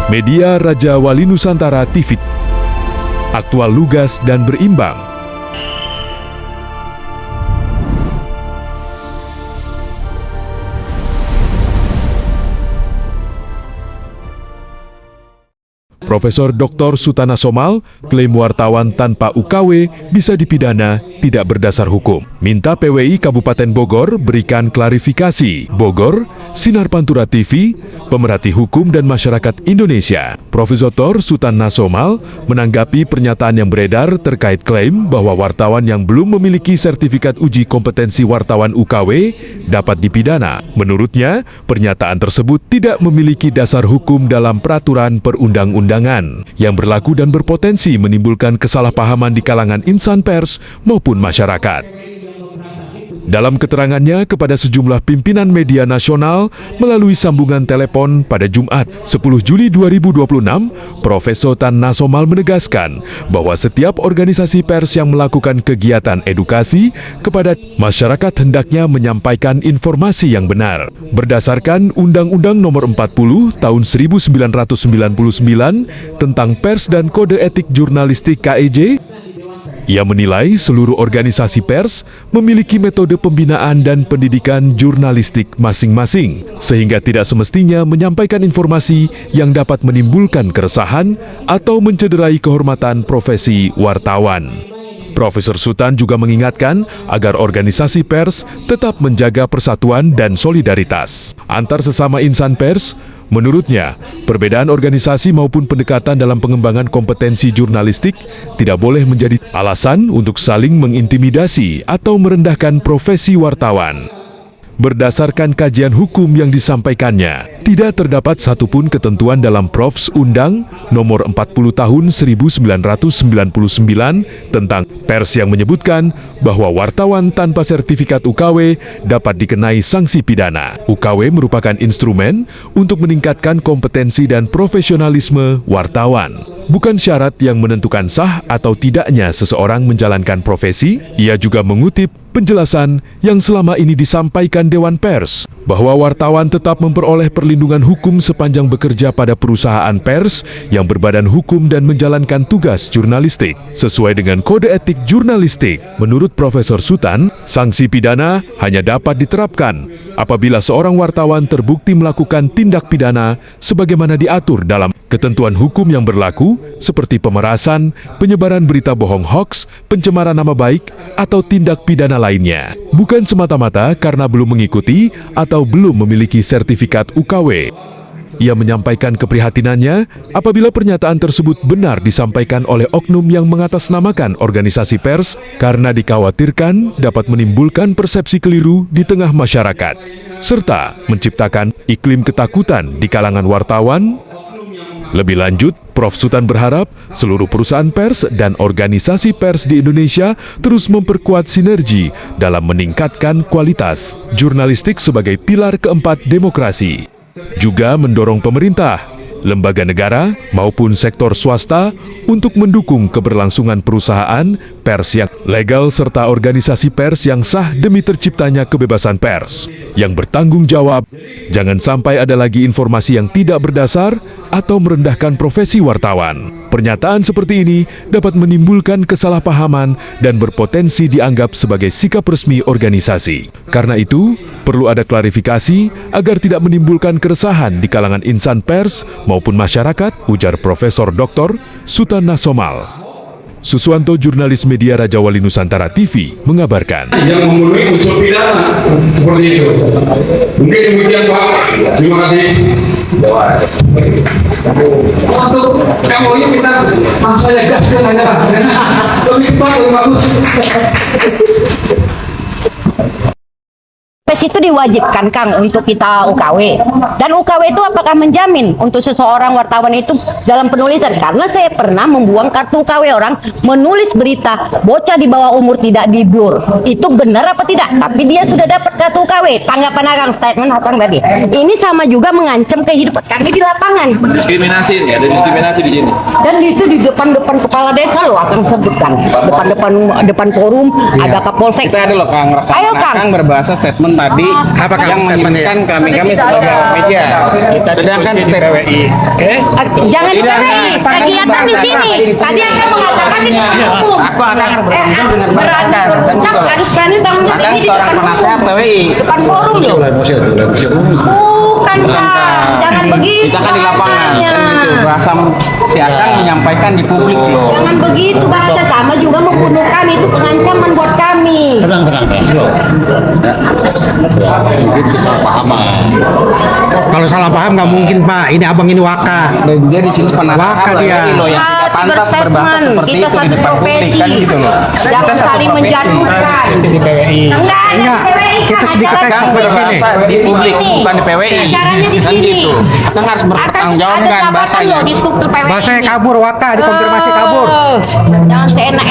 Media Raja Wali Nusantara TV. Aktual, lugas, dan berimbang. Profesor Dr. Sutana Somal klaim wartawan tanpa UKW bisa dipidana tidak berdasar hukum. Minta PWI Kabupaten Bogor berikan klarifikasi. Bogor, Sinar Pantura TV, Pemerhati Hukum dan Masyarakat Indonesia. Profesor Sutana Somal menanggapi pernyataan yang beredar terkait klaim bahwa wartawan yang belum memiliki sertifikat uji kompetensi wartawan UKW dapat dipidana. Menurutnya, pernyataan tersebut tidak memiliki dasar hukum dalam peraturan perundang-undangan yang berlaku dan berpotensi menimbulkan kesalahpahaman di kalangan insan pers maupun masyarakat. Dalam keterangannya kepada sejumlah pimpinan media nasional melalui sambungan telepon pada Jumat 10 Juli 2026, Profesor Sutana Somal menegaskan bahwa setiap organisasi pers yang melakukan kegiatan edukasi kepada masyarakat hendaknya menyampaikan informasi yang benar. Berdasarkan Undang-Undang Nomor 40 Tahun 1999 tentang Pers dan Kode Etik Jurnalistik KEJ, ia menilai seluruh organisasi pers memiliki metode pembinaan dan pendidikan jurnalistik masing-masing, sehingga tidak semestinya menyampaikan informasi yang dapat menimbulkan keresahan atau mencederai kehormatan profesi wartawan. Profesor Sutan juga mengingatkan agar organisasi pers tetap menjaga persatuan dan solidaritas antar sesama insan pers. Menurutnya, perbedaan organisasi maupun pendekatan dalam pengembangan kompetensi jurnalistik tidak boleh menjadi alasan untuk saling mengintimidasi atau merendahkan profesi wartawan. Berdasarkan kajian hukum yang disampaikannya, tidak terdapat satupun ketentuan dalam Profs Undang Nomor 40 Tahun 1999 tentang pers yang menyebutkan bahwa wartawan tanpa sertifikat UKW dapat dikenai sanksi pidana. UKW merupakan instrumen untuk meningkatkan kompetensi dan profesionalisme wartawan, bukan syarat yang menentukan sah atau tidaknya seseorang menjalankan profesi. Ia juga mengutip penjelasan yang selama ini disampaikan Dewan Pers bahwa wartawan tetap memperoleh perlindungan hukum sepanjang bekerja pada perusahaan pers yang berbadan hukum dan menjalankan tugas jurnalistik sesuai dengan kode etik jurnalistik. Menurut Profesor Sutan, sanksi pidana hanya dapat diterapkan apabila seorang wartawan terbukti melakukan tindak pidana sebagaimana diatur dalam ketentuan hukum yang berlaku seperti pemerasan, penyebaran berita bohong hoaks, pencemaran nama baik, atau tindak pidana lainnya, bukan semata-mata karena belum mengikuti atau belum memiliki sertifikat UKW. Ia menyampaikan keprihatinannya apabila pernyataan tersebut benar disampaikan oleh oknum yang mengatasnamakan organisasi pers karena dikhawatirkan dapat menimbulkan persepsi keliru di tengah masyarakat, serta menciptakan iklim ketakutan di kalangan wartawan. Lebih lanjut, Prof. Sutan berharap seluruh perusahaan pers dan organisasi pers di Indonesia terus memperkuat sinergi dalam meningkatkan kualitas jurnalistik sebagai pilar keempat demokrasi. Juga mendorong pemerintah, lembaga negara, maupun sektor swasta untuk mendukung keberlangsungan perusahaan pers yang legal serta organisasi pers yang sah demi terciptanya kebebasan pers yang bertanggung jawab. Jangan sampai ada lagi informasi yang tidak berdasar atau merendahkan profesi wartawan. Pernyataan seperti ini dapat menimbulkan kesalahpahaman dan berpotensi dianggap sebagai sikap resmi organisasi. Karena itu, perlu ada klarifikasi agar tidak menimbulkan keresahan di kalangan insan pers maupun masyarakat, ujar Profesor Dr. Sutana Somal. Susuanto, jurnalis Media Raja Wali Nusantara TV, mengabarkan. Yang memenuhi unsur pidana seperti itu. Mungkin demikian Pak. Terima kasih. Untuk MOU kita langsung aja gas ke sana. Lebih cepat, lebih bagus. PES itu diwajibkan, Kang, untuk kita UKW. Dan UKW itu apakah menjamin untuk seseorang wartawan itu dalam penulisan? Karena saya pernah membuang kartu UKW orang menulis berita bocah di bawah umur tidak diblur. Itu benar apa tidak? Tapi dia sudah dapat kartu UKW. Tanggapan Akang, statement Akang tadi. Ini sama juga mengancam kehidupan kami di lapangan. Diskriminasi, ya, ada diskriminasi di sini. Dan itu di depan-depan kepala desa loh Akang sebutkan. Depan forum, ada Kapolsek. Kita ada loh Kang, Ayo, Kang. Kang berbahasa statement tadi yang menyebutkan kami sebagai awak media. Sedangkan step Jangan di PWI, kegiatan di sini. Tadi Anda mengatakan itu hukum. aku akan berbincang dengan Pak Akar. Berbincang harus berani tanggung jawab Akang ini di seorang depan penasehat forum. PWI. Depan forum loh. Bukan Kang, jangan begitu. Kita kan di lapangan bahasanya. kan gitu. Bahasa si Akang menyampaikan di publik loh. Jangan begitu bahasa sama juga membunuh kami itu pengancaman buat kami. Tenang, slow. Ya. Mungkin kesalahpahaman. Kalau salah paham nggak mungkin Pak. Ini abang ini waka. Dan dia di sini penasehat Waka dia. PWI loh yang tidak pantas berbahasa seperti Kita itu di satu depan publik profesi. kan gitu loh. Jangan Kita satu saling profesi. menjatuhkan. Di PWI. Enggak ada Enggak, di PWI. kita Kang. sedikit Acara aja Akang di sini. berbahasa di publik sini. bukan di PWI. Acaranya di Kan sini. gitu. Akang harus bertanggung jawabkan Ada jabatan bahasanya. loh di struktur PWI. Bahasanya ini. kabur waka, dikonfirmasi kabur. Jangan seenak